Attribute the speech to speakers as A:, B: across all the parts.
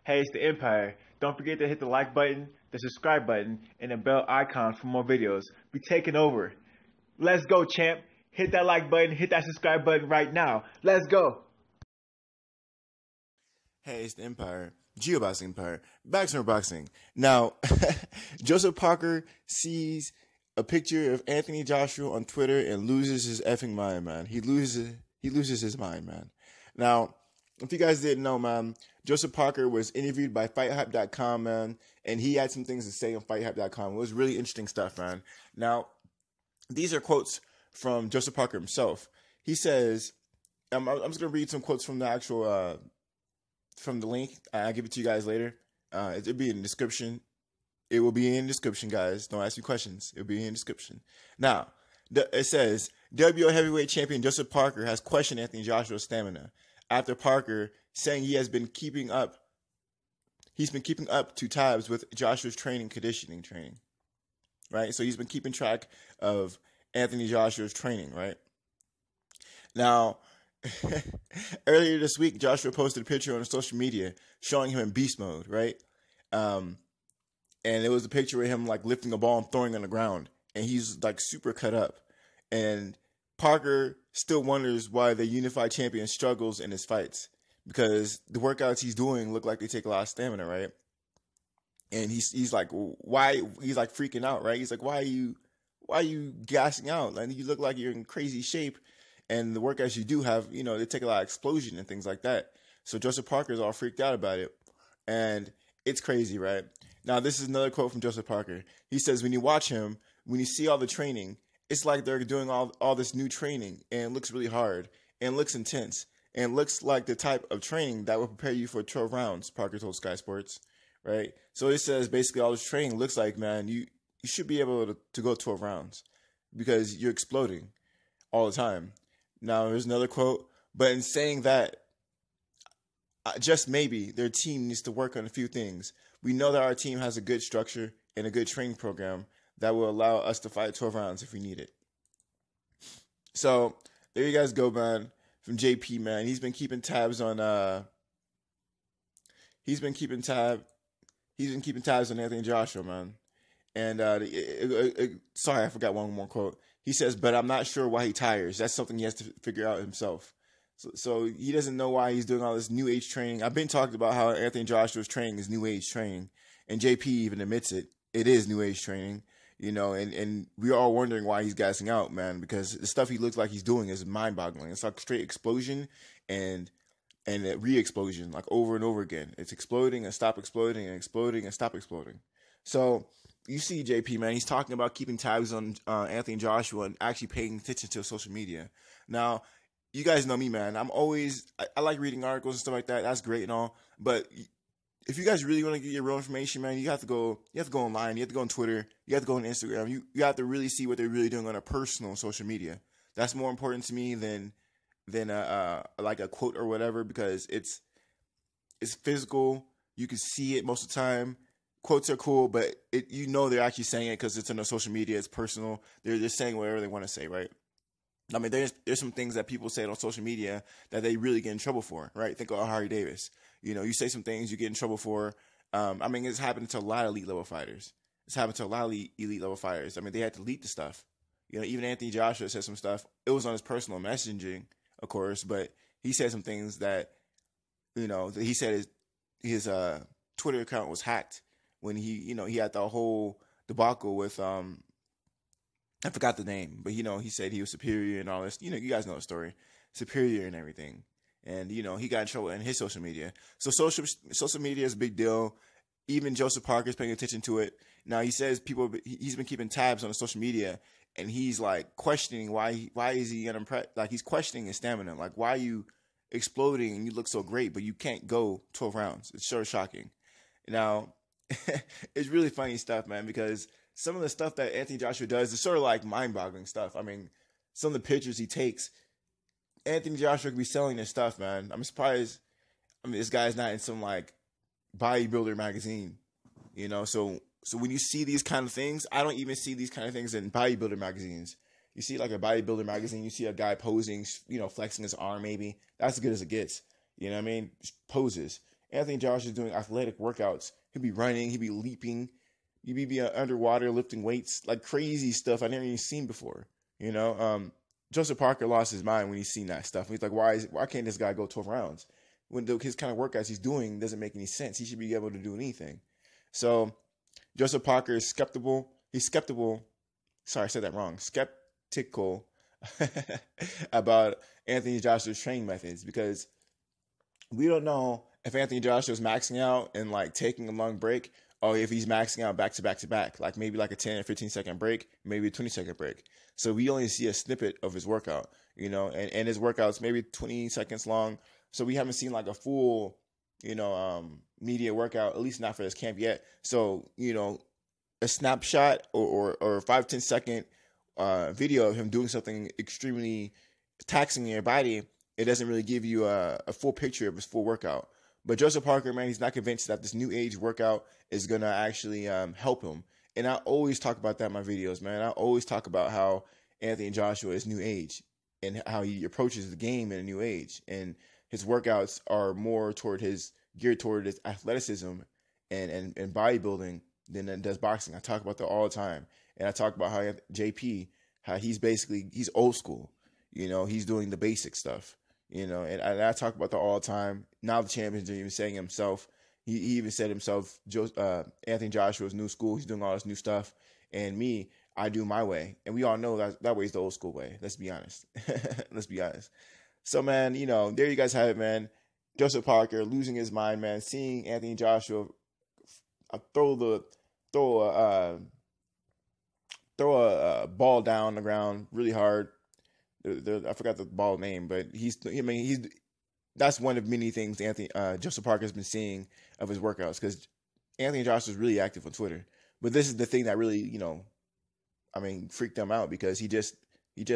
A: Hey, it's the Empire. Don't forget to hit the like button, the subscribe button, and the bell icon for more videos. We taking over. Let's go, champ. Hit that like button, hit that subscribe button right now. Let's go.
B: Hey, it's the Empire. Geoboxing Empire. Boxing Boxing. Now, Joseph Parker sees a picture of Anthony Joshua on Twitter and loses his effing mind, man. He loses his mind, man. Now, if you guys didn't know, man, Joseph Parker was interviewed by FightHype.com, man, and he had some things to say on FightHype.com. It was really interesting stuff, man. Now, these are quotes from Joseph Parker himself. He says, I'm just going to read some quotes from the actual from the link. I'll give it to you guys later. It'll be in the description. It will be in the description, guys. Don't ask me questions. It'll be in the description. Now, it says, WBO heavyweight champion Joseph Parker has questioned Anthony Joshua's stamina after Parker saying he's been keeping up to tabs with Joshua's conditioning training. Right? So he's been keeping track of Anthony Joshua's training, right? Now, earlier this week, Joshua posted a picture on social media showing him in beast mode, right? And it was a picture of him like lifting a ball and throwing it on the ground, and he's like super cut up. And Parker still wonders why the unified champion struggles in his fights, because the workouts he's doing look like they take a lot of stamina, right? And he's like, why? He's like freaking out, right? He's like, why are you gassing out? Like, you look like you're in crazy shape. And the workouts you do have, they take a lot of explosion and things like that. So Joseph Parker is all freaked out about it. And it's crazy, right? Now, this is another quote from Joseph Parker. He says, when you watch him, when you see all the training, it's like they're doing all this new training. And it looks really hard. And it looks intense. And it looks like the type of training that will prepare you for 12 rounds, Parker told Sky Sports, right? So it says basically all this training looks like, man, you should be able to go 12 rounds because you're exploding all the time. Now, here's another quote. But in saying that, just maybe their team needs to work on a few things. We know that our team has a good structure and a good training program that will allow us to fight 12 rounds if we need it. So there you guys go, man. From JP, man. He's been keeping tabs on Anthony Joshua, man. And sorry, I forgot one more quote. He says, but I'm not sure why he tires. That's something he has to figure out himself. So he doesn't know why he's doing all this new age training. I've been talking about how Anthony Joshua's training is new age training. And JP even admits it. It is new age training, and we're all wondering why he's gassing out, man, because the stuff he looks like he's doing is mind boggling. It's like straight explosion and re-explosion, like over and over again. It's exploding and stop exploding and exploding and stop exploding. So you see JP, man, he's talking about keeping tabs on Anthony Joshua and actually paying attention to social media. Now, you guys know me, man. I like reading articles and stuff like that. That's great and all. But if you guys really want to get your real information, man, you have to go online. You have to go on Twitter. You have to go on Instagram. You have to really see what they're really doing on a personal social media. That's more important to me than like a quote or whatever, because it's physical. You can see it most of the time. Quotes are cool, but they're actually saying it because it's on their social media. It's personal. They're just saying whatever they want to say, right? I mean, there's some things that people say on social media that they really get in trouble for, right? Think of Harry Davis. You say some things you get in trouble for. I mean, it's happened to a lot of elite level fighters. It's happened to a lot of elite level fighters. I mean, they had to delete the stuff. Even Anthony Joshua said some stuff. It was on his personal messaging, of course, but he said some things that, he said his Twitter account was hacked when he had the whole debacle with I forgot the name, but he said he was superior and all this. You guys know the story, superior and everything, and he got in trouble in his social media. So social media is a big deal. Even Joseph Parker's paying attention to it. Now he says he's been keeping tabs on the social media, and he's like questioning why is he unimpressed? Like, he's questioning his stamina. Like, why are you exploding and you look so great, but you can't go 12 rounds? It's sure shocking. Now, it's really funny stuff, man, because some of the stuff that Anthony Joshua does is sort of like mind-boggling stuff. I mean, some of the pictures he takes, Anthony Joshua could be selling this stuff, man. I'm surprised. I mean, this guy's not in some like bodybuilder magazine, So when you see these kind of things, I don't even see these kind of things in bodybuilder magazines. You see like a bodybuilder magazine, you see a guy posing, flexing his arm maybe. That's as good as it gets. You know what I mean? Poses. Anthony Joshua is doing athletic workouts. He'll be running, he'll be leaping, he'll be underwater lifting weights, like crazy stuff I never even seen before. You know, Joseph Parker lost his mind when he's seen that stuff. He's like, why can't this guy go 12 rounds? When his kind of workouts he's doing doesn't make any sense. He should be able to do anything. So Joseph Parker is skeptical. He's skeptical. Sorry, I said that wrong. Skeptical about Anthony Joshua's training methods because we don't know if Anthony Joshua is maxing out and like taking a long break, or if he's maxing out back to back to back, like maybe like a 10 or 15 second break, maybe a 20-second break. So we only see a snippet of his workout, you know, and his workout's maybe 20 seconds long. So we haven't seen like a full, you know, media workout, at least not for this camp yet. So, you know, a snapshot or 5-10 second video of him doing something extremely taxing in your body, it doesn't really give you a full picture of his full workout. But Joseph Parker, man, he's not convinced that this new age workout is going to actually help him. And I always talk about that in my videos, man. I always talk about how Anthony Joshua is new age and how he approaches the game in a new age. And his workouts are more geared toward his athleticism and bodybuilding than it does boxing. I talk about that all the time. And I talk about how JP, how he's old school. You know, he's doing the basic stuff. You know, and I talk about that all the time. Now the champions are even saying himself. He even said himself, Anthony Joshua's new school. He's doing all this new stuff. And me, I do my way. And we all know that way is the old school way. Let's be honest. Let's be honest. So, man, you know, there you guys have it, man. Joseph Parker losing his mind, man. Seeing Anthony Joshua throw a ball down on the ground really hard. I forgot the ball name, but that's one of many things Joseph Parker has been seeing of his workouts, because Anthony Joshua is really active on Twitter. But this is the thing that really, you know, freaked them out, because he just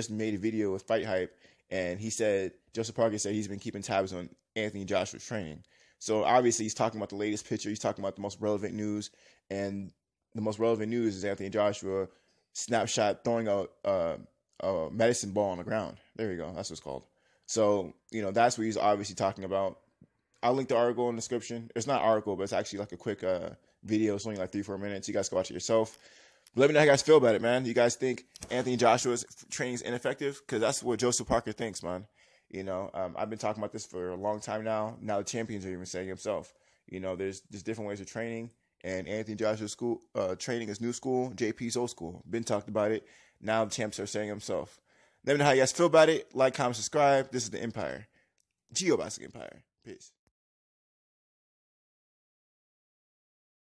B: made a video with Fight Hype, and Joseph Parker said he's been keeping tabs on Anthony Joshua's training. So obviously he's talking about the latest picture. He's talking about the most relevant news, and the most relevant news is Anthony Joshua snapshot throwing a medicine ball on the ground. There you go. That's what it's called. So, you know, that's what he's obviously talking about. I'll link the article in the description. It's not an article, but it's actually like a quick video. It's only like 3-4 minutes. You guys can watch it yourself. But let me know how you guys feel about it, man. You guys think Anthony Joshua's training is ineffective? Because that's what Joseph Parker thinks, man. You know, I've been talking about this for a long time now. Now the champions are even saying himself. You know, there's different ways of training. And Anthony Joshua's school training is new school. JP's old school. Been talked about it. Now the champs are saying himself. Let me know how you guys feel about it. Like, comment, subscribe. This is the Empire. GeoBoxing Empire. Peace.